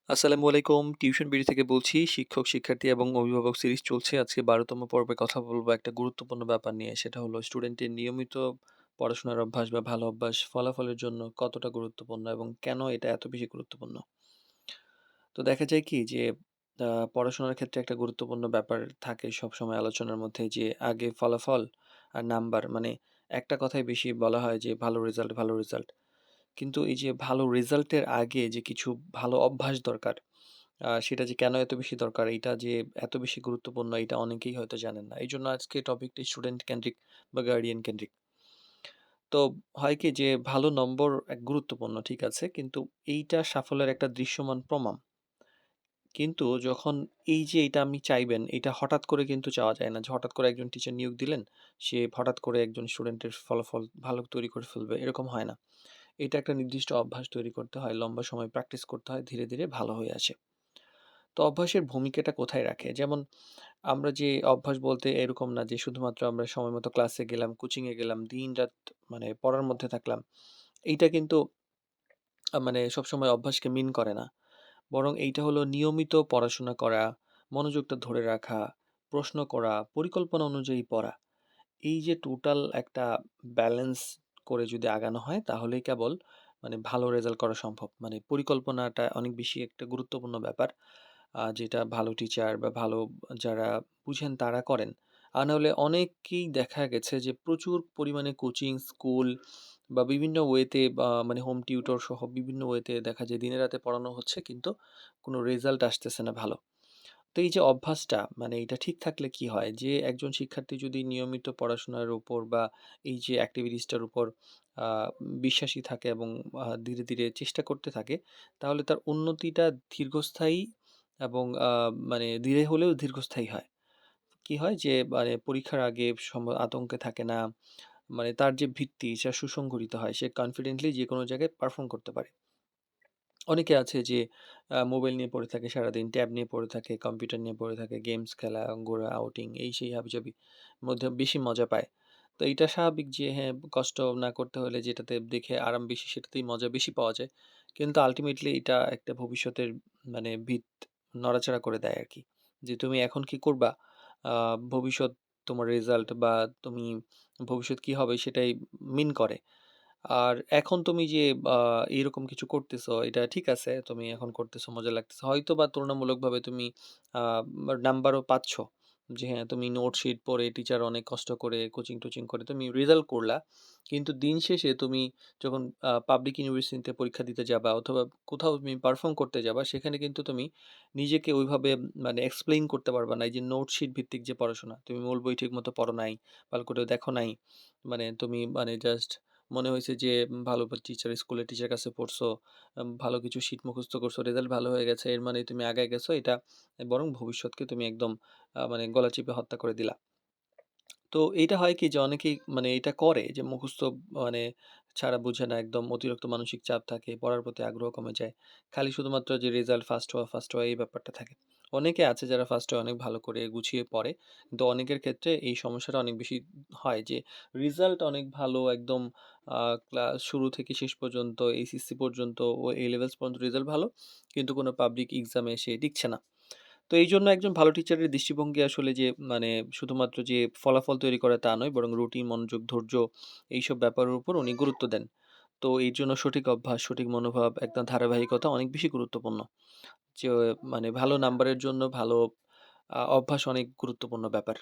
আসসালামু আলাইকুম। Tuition BD থেকে বলছি। শিক্ষক, শিক্ষার্থী এবং অভিভাবক সিরিজ চলছে। আজকে ১২তম পর্বে কথা বলব একটা গুরুত্বপূর্ণ ব্যাপার নিয়ে। সেটা হলো স্টুডেন্টের নিয়মিত পড়াশোনার অভ্যাস বা ভালো অভ্যাস ফলাফলের জন্য কতটা গুরুত্বপূর্ণ এবং কেন এটা এত বেশি গুরুত্বপূর্ণ? তো দেখা যায় কি যে পড়াশোনার ক্ষেত্রে একটা গুরুত্বপূর্ণ ব্যাপার থাকে সবসময় আলোচনার মধ্যে যে আগে ফলাফল আর নাম্বার মানে একটা কথাই বেশি বলা হয় যে ভালো রেজাল্ট, ভালো রেজাল্ট। কিন্তু এই যে ভালো রেজাল্টের আগে যে কিছু ভালো অভ্যাস দরকার সেটা যে কেন এত বেশি দরকার, এইটা যে এত বেশি গুরুত্বপূর্ণ এটা অনেকেই হয়তো জানেন না। এইজন্য আজকে টপিকটি স্টুডেন্ট কেন্দ্রিক বা গার্ডিয়ান কেন্দ্রিক। তো হয় কি যে ভালো নম্বর গুরুত্বপূর্ণ ঠিক আছে। কিন্তু এইটা সাফল্যের একটা দৃশ্যমান প্রমাণ। কিন্তু যখন এই যে এটা আপনি চাইবেন, এটা হঠাৎ করে কিন্তু চাওয়া যায় না যে হঠাৎ করে একজন টিচার নিয়োগ দিলেন, সে হঠাৎ করে একজন স্টুডেন্টের ফলাফল ভালো তৈরি করে ফেলবে, এরকম হয় না। এটা একটা নির্দিষ্ট অভ্যাস তৈরি করতে হয়, লম্বা সময় প্র্যাকটিস করতে হয়, ধীরে, ধীরে ভালো হয়ে আসে। তো অভ্যাসের ভূমিকাটা কোথায় রাখে? যেমন আমরা যে অভ্যাস বলতে এরকম না যে শুধুমাত্র আমরা সময়মতো ক্লাসে গেলাম, কোচিংয়ে গেলাম, দিনরাত মানে পড়ার মধ্যে থাকলাম। এইটা কিন্তু মানে সবসময় অভ্যাসকে মিন করে না। বরং এইটা হলো নিয়মিত পড়াশোনা করা, মনোযোগটা ধরে রাখা, প্রশ্ন করা, পরিকল্পনা অনুযায়ী পড়া। এই যে টোটাল একটা ব্যালেন্স করে যদি আগানো হয় তাহলেই কেবল মানে ভালো রেজাল্ট করা সম্ভব। মানে পরিকল্পনাটা অনেক বেশি একটা গুরুত্বপূর্ণ ব্যাপার। যেটা ভালো টিচার বা ভালো যারা বুঝেন তারা করেন। আর না হলে অনেককেই দেখা গেছে যে প্রচুর পরিমাণে কোচিং, স্কুল বা বিভিন্ন ওয়েতে বা মানে হোম টিউটর সহ বিভিন্ন ওয়েতে দেখা যায় দিনে রাতে পড়ানো হচ্ছে কিন্তু কোনো রেজাল্ট আসতেছে না ভালো। তো এই যে অভ্যাসটা মানে এটা ঠিক থাকলে কি হয় যে একজন শিক্ষার্থী যদি নিয়মিত পড়াশোনার উপর বা এই যে অ্যাক্টিভিটিসটার উপর বিশ্বাসী থাকে এবং ধীরে ধীরে চেষ্টা করতে থাকে তাহলে তার উন্নতিটা দীর্ঘস্থায়ী এবং মানে ধীরে হলেও দীর্ঘস্থায়ী হয়। কি হয় যে মানে পরীক্ষার আগে আতঙ্কে থাকে না, মানে তার যে ভিত্তি সেটা সুসংগঠিত হয়, সে কনফিডেন্টলি যে কোনো জায়গায় পারফর্ম করতে পারে। অনেকে আছে যে মোবাইল নিয়ে পড়ে থাকে সারাদিন, ট্যাব নিয়ে পড়ে থাকে, কম্পিউটার নিয়ে পড়ে থাকে, গেমস খেলা, ঘোরা, আউটিং এই সেই হাবিজাবি মধ্যে বেশি মজা পায়। তো এইটা স্বাভাবিক যে হ্যাঁ, কষ্ট না করতে হলে যেটাতে দেখে আরাম বেশি সেটাতেই মজা বেশি পাওয়া যায়। কিন্তু আল্টিমেটলি এটা একটা ভবিষ্যতের মানে ভিত নড়াচড়া করে দেয় আরকি। যে তুমি এখন কি করবা? আ ভবিষ্যৎ তোমার রেজাল্ট বা তুমি ভবিষ্যৎ কি হবে সেটাই মিন করে। আর এখন তুমি যে আ এরকম কিছু করতেছো, এটা ঠিক আছে। তুমি এখন করতেছো, মজা লাগতেছে। হয়তোবা তুলনামূলকভাবে তুমি আ নাম্বারও পাচ্ছ। যে হ্যাঁ, তুমি নোটশিট পড়ে টিচার অনেক কষ্ট করে কোচিং-টোচিং করে তুমি রেজাল্ট করলা। কিন্তু দিন শেষে তুমি যখন পাবলিক ইউনিভার্সিটিতে পরীক্ষা দিতে যাবা অথবা কোথাও তুমি পারফর্ম করতে যাবা, সেখানে কিন্তু তুমি নিজেকে ওইভাবে মানে এক্সপ্লেইন করতে পারবা না। এই যে নোটশিট ভিত্তিক যে পড়াশোনা, তুমি মূল বই ঠিকমতো পড়ো নাই, ভালো করে দেখো নাই। মানে তুমি মানে জাস্ট মনে হইছে যে ভালো টিচার স্কুলের টিচার কাছে পড়ছো, ভালো কিছু শিট মুখস্থ করছো, রেজাল্ট ভালো হয়ে গেছে। এর মানে তুমি আগায় গেছো। এটা বরং ভবিষ্যৎকে তুমি একদম মানে গলা চিপে হত্যা করে দিলা। তো এইটা হয় কি যে অনেকেই মানে এটা করে যে মুখস্থ মানে ছাড়া বুঝে না, একদম অতিরিক্ত মানসিক চাপ থাকে, পড়ার প্রতি আগ্রহ কমে যায়। খালি শুধুমাত্র যে রেজাল্ট ফার্স্ট হওয়া এই ব্যাপারটা থাকে। অনেকে আছে যারা ফার্স্ট হয়ে অনেক ভালো করে গুছিয়ে পড়ে। কিন্তু অনেকের ক্ষেত্রে এই সমস্যাটা অনেক বেশি হয় যে রেজাল্ট অনেক ভালো একদম ক্লাস শুরু থেকে শেষ পর্যন্ত এইচএসসি পর্যন্ত ও এ লেভেলস পর্যন্ত রেজাল্ট ভালো। কিন্তু কোনো পাবলিক এক্সামে সে টিকছে না। তো এইজন্য একজন ভালো টিচারের দৃষ্টিভঙ্গি আসলে যে মানে শুধুমাত্র যে ফলাফল তৈরি করে তা নয়, বরং রুটিন, মনোযোগ, ধৈর্য এইসব ব্যাপারের উপর উনি গুরুত্ব দেন। তো এর জন্য সঠিক অভ্যাস, সঠিক মনোভাব, একটা ধারাবাহিকতা অনেক বেশি গুরুত্বপূর্ণ। যে মানে ভালো নাম্বারের জন্য ভালো অভ্যাস অনেক গুরুত্বপূর্ণ ব্যাপার।